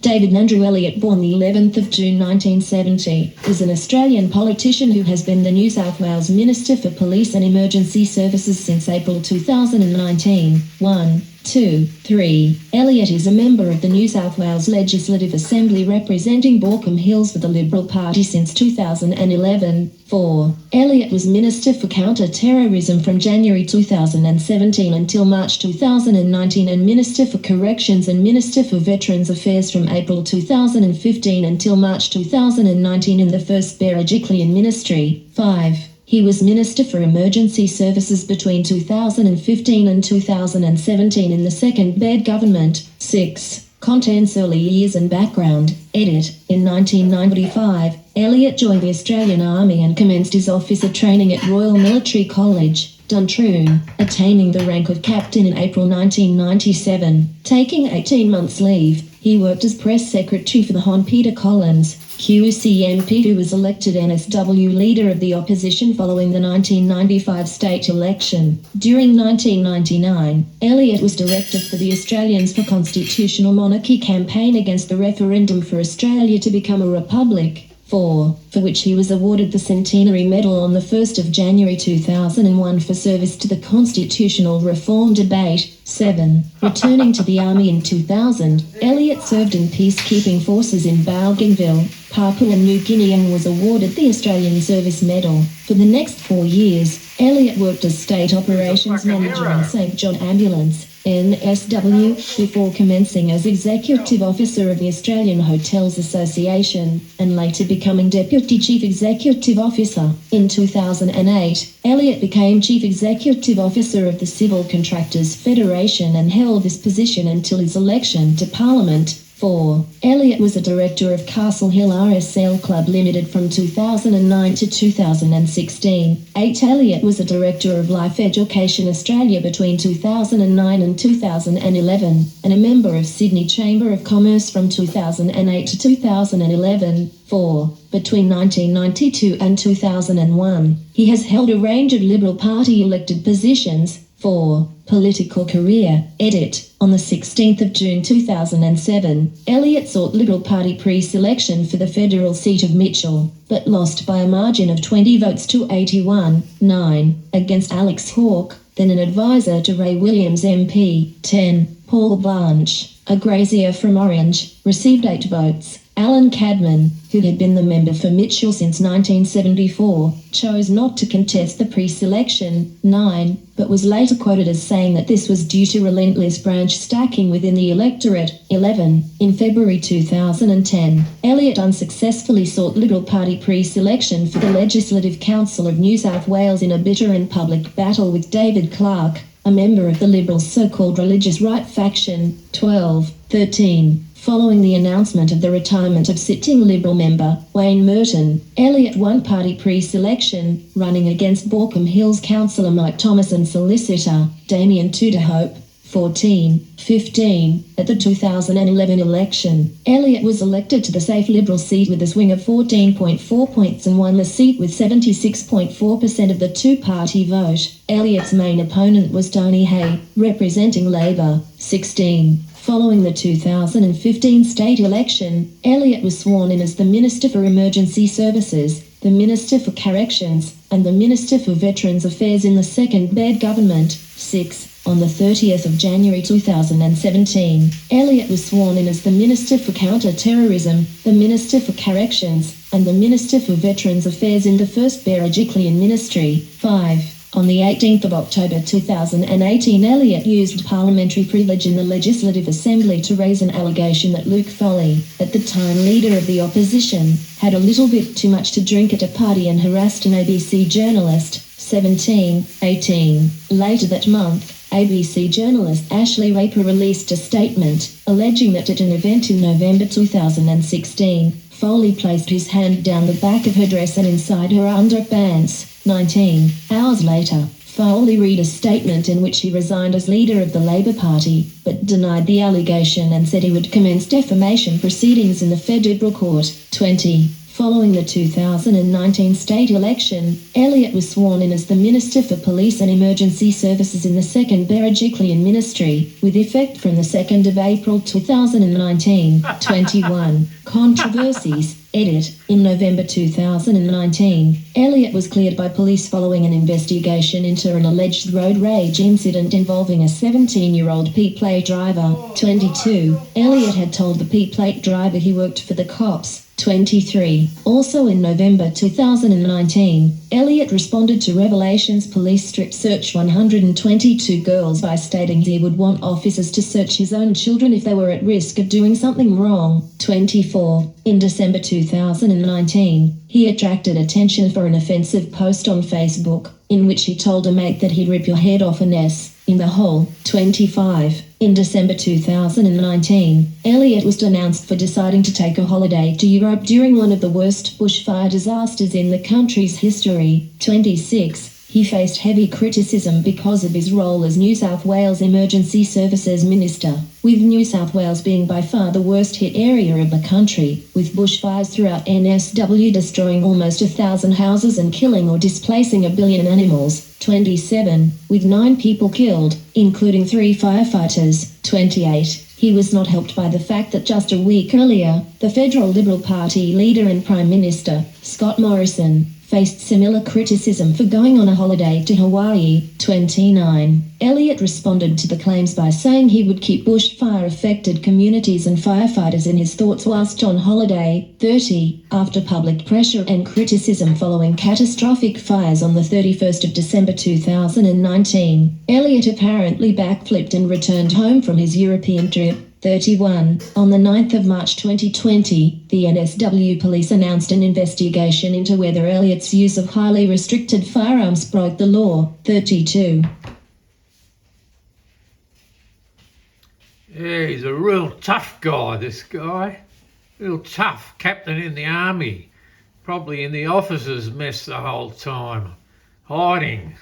David Andrew Elliott, born the 11th of June 1970, is an Australian politician who has been the New South Wales Minister for Police and Emergency Services since April 2019. 1, 2, 3. Elliott is a member of the New South Wales Legislative Assembly representing Baulkham Hills for the Liberal Party since 2011. 4. Elliott was Minister for Counter-Terrorism from January 2017 until March 2019 and Minister for Corrections and Minister for Veterans Affairs from April 2015 until March 2019 in the first Berejiklian Ministry. 5. He was Minister for Emergency Services between 2015 and 2017 in the second Baird government. 6. Contents: early years and background. Edit. In 1995, Elliott joined the Australian Army and commenced his officer training at Royal Military College, Duntroon, attaining the rank of captain in April 1997. Taking 18 months leave, he worked as press secretary for the Hon Peter Collins, QC MP, who was elected NSW Leader of the Opposition following the 1995 state election. During 1999, Elliott was Director for the Australians for Constitutional Monarchy campaign against the referendum for Australia to become a republic. 4. For which he was awarded the Centenary Medal on the 1st of January 2001 for service to the constitutional reform debate. 7. Returning to the Army in 2000, Elliott served in peacekeeping forces in Bougainville, Papua New Guinea and was awarded the Australian Service Medal. For the next 4 years, Elliott worked as State Operations Manager in St John Ambulance, NSW, before commencing as Executive Officer of the Australian Hotels Association, and later becoming Deputy Chief Executive Officer. In 2008, Elliott became Chief Executive Officer of the Civil Contractors Federation and held this position until his election to Parliament. 4. Elliott was a Director of Castle Hill RSL Club Limited from 2009 to 2016. 8. Elliott was a Director of Life Education Australia between 2009 and 2011, and a member of Sydney Chamber of Commerce from 2008 to 2011. 4. Between 1992 and 2001, he has held a range of Liberal Party elected positions. 4. Political career. Edit. On the 16th of June 2007, Elliott sought Liberal Party pre-selection for the federal seat of Mitchell, but lost by a margin of 20 votes to 81.9 against Alex Hawke, then an advisor to Ray Williams MP. 10. Paul Blanche, a grazier from Orange, received 8 votes. Alan Cadman, who had been the member for Mitchell since 1974, chose not to contest the pre-selection. 9. But was later quoted as saying that this was due to relentless branch stacking within the electorate. 11. In February 2010, Elliott unsuccessfully sought Liberal Party pre-selection for the Legislative Council of New South Wales in a bitter and public battle with David Clark, a member of the Liberals' so-called religious right faction. 12. 13. Following the announcement of the retirement of sitting Liberal member Wayne Merton, Elliott won party pre-selection, running against Baulkham Hills councillor Mike Thomas and solicitor Damien Tudorhope. 14. 15. At the 2011 election, Elliott was elected to the safe Liberal seat with a swing of 14.4 points and won the seat with 76.4% of the two-party vote. Elliott's main opponent was Tony Hay, representing Labor. 16. Following the 2015 state election, Elliott was sworn in as the Minister for Emergency Services, the Minister for Corrections, and the Minister for Veterans Affairs in the second Baird government. 6. On the 30th of January 2017, Elliott was sworn in as the Minister for Counter-Terrorism, the Minister for Corrections, and the Minister for Veterans Affairs in the first Berejiklian Ministry. 5. On the 18th of October 2018, Elliott used parliamentary privilege in the Legislative Assembly to raise an allegation that Luke Foley, at the time Leader of the Opposition, had a little bit too much to drink at a party and harassed an ABC journalist. 17. 18. Later that month, ABC journalist Ashley Raper released a statement, alleging that at an event in November 2016, Foley placed his hand down the back of her dress and inside her underpants. 19. Hours later, Foley read a statement in which he resigned as leader of the Labor Party, but denied the allegation and said he would commence defamation proceedings in the federal court. 20. Following the 2019 state election, Elliott was sworn in as the Minister for Police and Emergency Services in the second Berejiklian Ministry, with effect from the 2nd of April 2019. 21. Controversies. Edit. In November 2019, Elliott was cleared by police following an investigation into an alleged road rage incident involving a 17-year-old P-plate driver. 22. Elliott had told the P-plate driver he worked for the cops. 23. Also in November 2019, Elliott responded to Revelations police strip search 122 girls by stating he would want officers to search his own children if they were at risk of doing something wrong. 24. In December 2019, he attracted attention for an offensive post on Facebook, in which he told a mate that he'd rip your head off an S in the hole. 25. In December 2019, Elliott was denounced for deciding to take a holiday to Europe during one of the worst bushfire disasters in the country's history. 26. He faced heavy criticism because of his role as New South Wales Emergency Services Minister, with New South Wales being by far the worst hit area of the country, with bushfires throughout NSW destroying almost 1,000 houses and killing or displacing 1 billion animals. 27. With 9 people killed, including 3 firefighters. 28. He was not helped by the fact that just a week earlier, the federal Liberal Party leader and Prime Minister, Scott Morrison, faced similar criticism for going on a holiday to Hawaii. 29. Elliott responded to the claims by saying he would keep bushfire-affected communities and firefighters in his thoughts whilst on holiday. 30. After public pressure and criticism following catastrophic fires on the 31st of December 2019, Elliott apparently backflipped and returned home from his European trip. 31. On the 9th of March 2020, the NSW police announced an investigation into whether Elliott's use of highly restricted firearms broke the law. 32. Yeah, he's a real tough guy, this guy. Real tough. Captain in the army. Probably in the officers' mess the whole time. Hiding.